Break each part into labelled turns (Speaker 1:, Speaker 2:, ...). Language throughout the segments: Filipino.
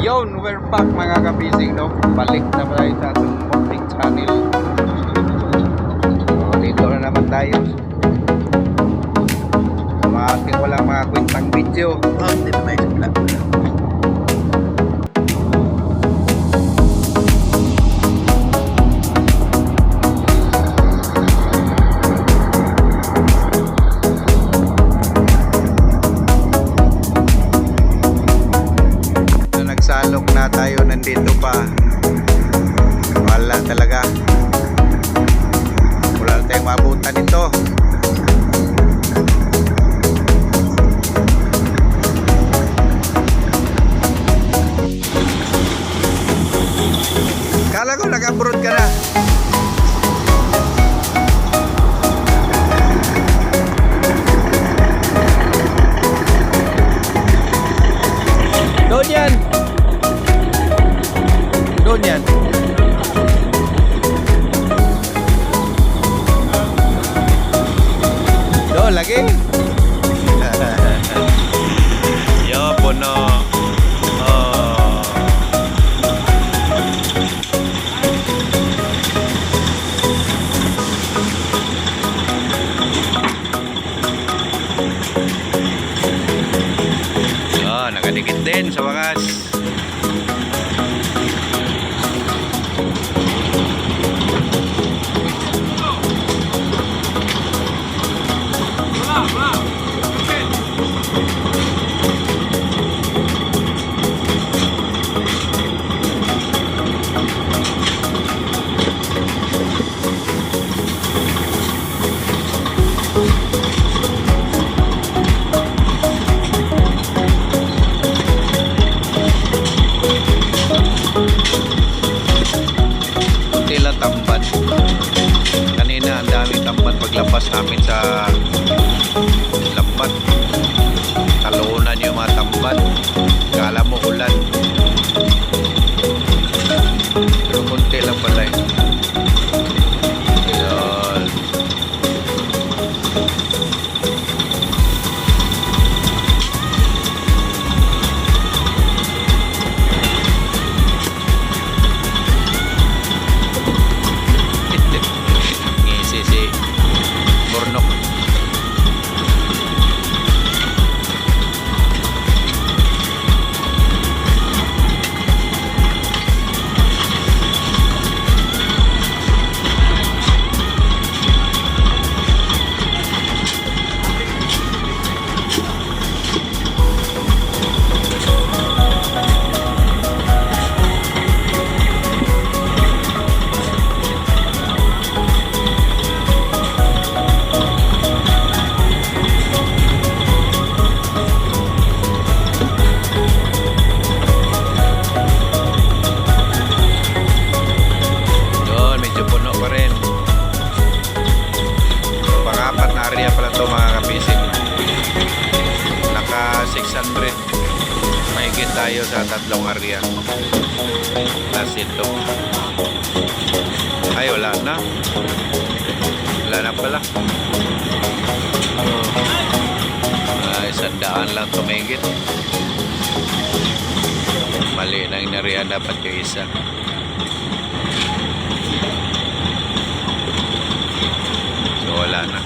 Speaker 1: Yon, we're back mga kabising, no? Balik na tayo sa ating munting channel. So, dito na naman tayo. Mga ating walang mga kwentang video.
Speaker 2: Dito tayo sa vlog.
Speaker 1: Nagsalok na tayo, nandito pa. Wala talaga. Wala na tayong mabutan nito. Kala ko nag-abroad ka na. Doon yan. Doon yan. Doon lagi. Yo, puno. Oh. Oh, nakadikit din sa wakas. Tila tamban. Kanina ang daming tamban paglabas namin sa lambat. Talunan yung mga tamban. Kala mo ulan. Pero konti lang pala eh. Yun. Ngisi si Burnok. Doon, medyo puno pa rin. Pang-apat na area pala ito mga kapising. Naka 600. Mahigit tayo sa tatlong area. Plus ito. Ay, wala na. Wala na pala. Ay, 100 lang tumigit. Mali na yung area, dapat yung isa. So wala na.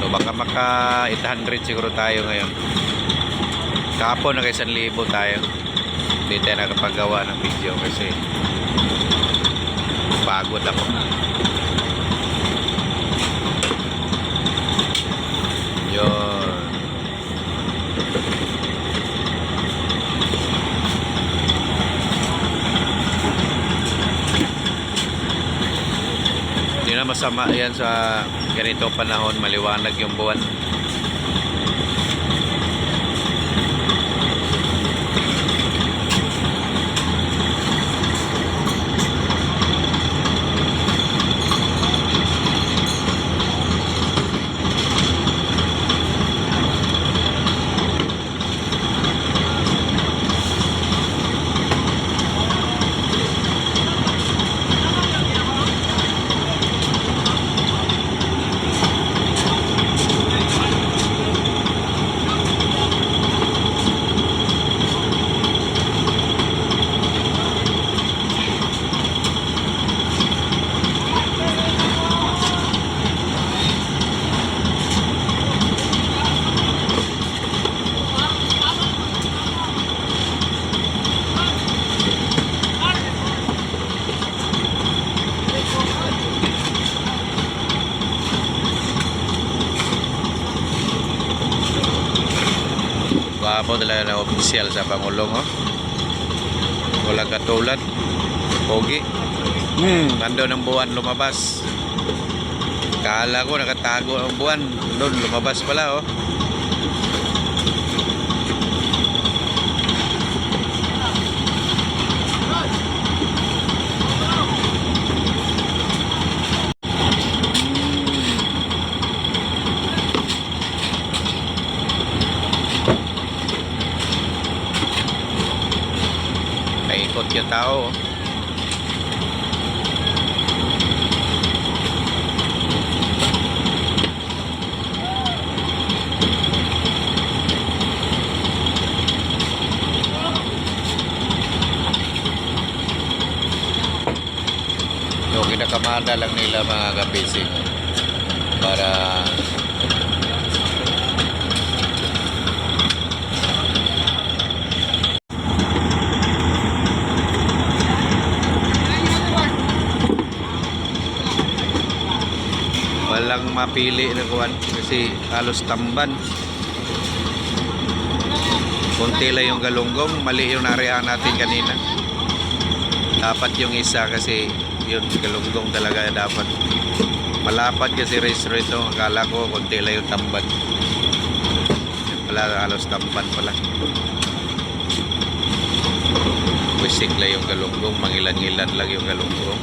Speaker 1: So baka maka 800 siguro tayo ngayon. Kahapon naka 1,000 tayo. Hindi tayo nakapagawa ng video kasi pagod ako. Yun. Hindi na masama yan sa ganito panahon, maliwanag yung buwan. Gwapo talaga na opisyal sa Pangulong, oh. Walang katulad. Pogi. Nandun ang buwan lumabas. Kala ko nakatago ang buwan. Doon lumabas pala, oh. Paikot yung tao, oh. So, kinakamada lang nila mga kabisig para walang mapili na kuwan kasi halos tamban. Kunti lang yung galunggong, mali yung narihan natin kanina. Dapat yung isa kasi yun galunggong talaga dapat. Malapad kasi race ito. Akala ko kunti lang yung tamban. Pala halos tamban pala. Wisik lang yung galunggong, mangilan-ngilan lang yung galunggong.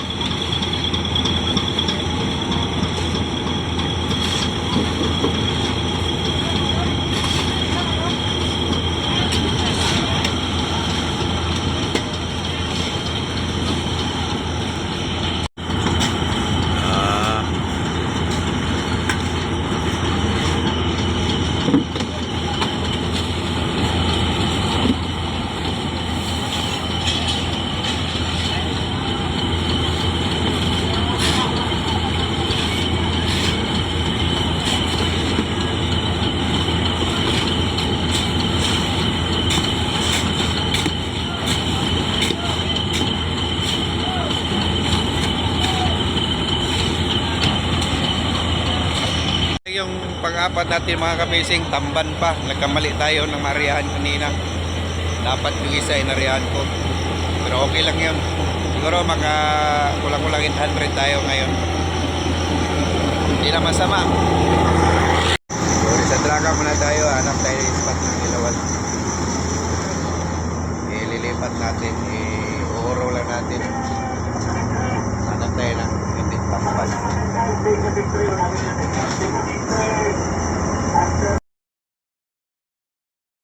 Speaker 1: Yung pang-apat natin mga kabising, tamban pa. Nagkamali tayo ng mariahan kanina. Dapat yung isa inarihan ko. Pero okay lang yun. Siguro maka kulang-kulang 800 tayo ngayon. Hindi na masama. So, sa Draga muna tayo. Hanap tayo yung spot ng ilawan. Ililipat natin. Iuuro lang natin. Hanap tayo ng hindi tamban.